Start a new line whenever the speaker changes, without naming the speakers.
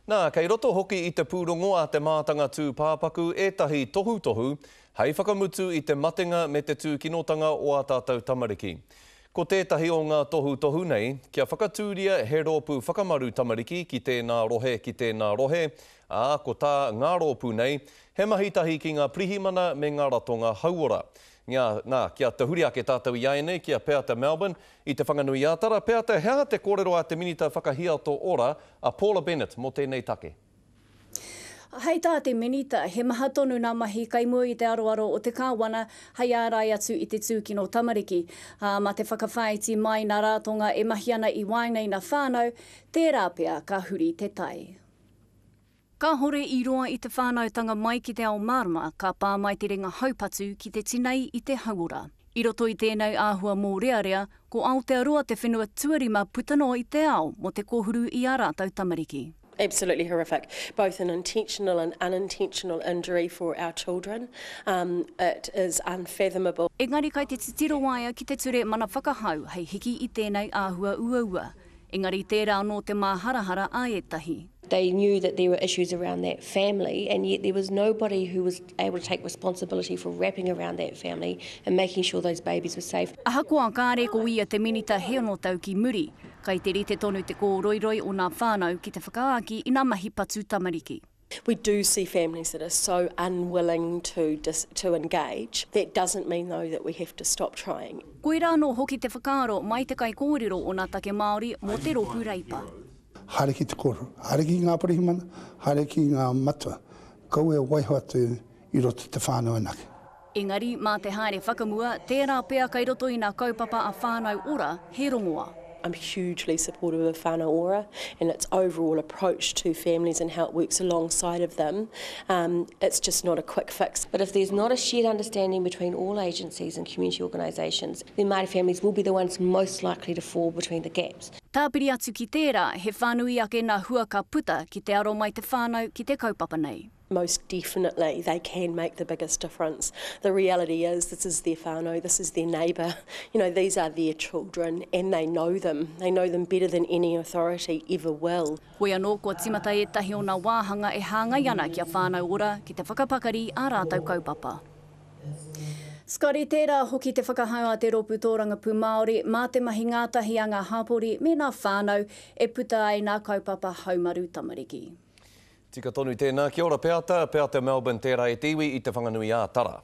Nā, kei roto hoki i te pūrongo a te mātanga tū pāpaku ētahi tohu, hei whakamutu i te matenga me te tūkinotanga o a tātou tamariki. Ko tētahi o ngā tohu nei, kia whakatūria he rōpū whakamaru tamariki ki tēnā rohe, ko tā ngā rōpū nei, he mahitahi ki ngā prihimana me ngā ratonga hauora. Nā, kia te huri ake tātou i aenei, kia pēa te Melbourne, i te whanganui ātara, pēa te hea te kōrero a te minita whakahiato ora, a Paula Bennett mō tēnei take.
Hei tā te minita, he maha tonu nā mahi kai mua i te aroaro o te kāwana, hei ārai atu i te tūkino tamariki. Ma te whakawhaiti mai nā rātonga e mahi ana i wainei nā whānau, tērā pēa ka huri te tai. Ka hore i roa i te whānautanga mai ki te ao marama, ka pā mai te ringa haupatu ki te tinei i te hauora. I roto i tēnei āhua mō rea, ko Aotearoa te whenua tuarima putano i te ao mo te kōhuru i a rātou tamariki.
Absolutely horrific, both an intentional and unintentional injury for our children. It is unfathomable.
Engari kai te titiro waia ki te ture mana whakahau hei hiki i tēnei āhua ua. Engari tērā no te māharahara a etahi.
They knew that there were issues around that family, and yet there was nobody who was able to take responsibility for wrapping around that family and making sure those babies were safe.
Aha koa kāre ko ia te minita he ono tau ki muri, kai te rite tonu te kōroiroi o nā whānau ki te whakaaki i nā mahi patu tamariki.
We do see families that are so unwilling to engage. That doesn't mean, though, that we have to stop trying.
Koe rā no hoki te whakaaro mai te kai kōrero o nā take Māori mō te roku reipa.
Hare ki te koro, hare ki ngā parihimana, hare ki ngā matua. Kau e waiho atu I roto te whānau anake.
Engari, mā te haere whakamua, tērā pēa kai roto I nā kaupapa a whānau ora, he rongoa.
I'm hugely supportive of Whānau Ora and its overall approach to families and how it works alongside of them. It's just not a quick fix.
But if there's not a shared understanding between all agencies and community organisations, then Māori families will be the ones most likely to fall between the gaps.
Tāpiri atu ki tērā, he whānui ake nā hua ka puta ki te aro mai te whānau ki te kaupapa nei.
Most definitely, they can make the biggest difference. The reality is, this is their whānau, this is their neighbour. You know, these are their children and they know them. They know them better than any authority ever will.
Koe anō kua timata e tahi o nā wāhanga e hāngai ana kia Whānau Ora ki te whakapakari a rātou kaupapa. Skari, tērā hoki te whakahau a te rōpū tōranga pū Māori, mā te mahi ngātahi a ngā hāpori me nā whānau e puta ai nā kaupapa haumaru tamariki.
Tika tonu tēnā, kia ora Peata Melbourne tērā e tiwi I te whanganui ātara.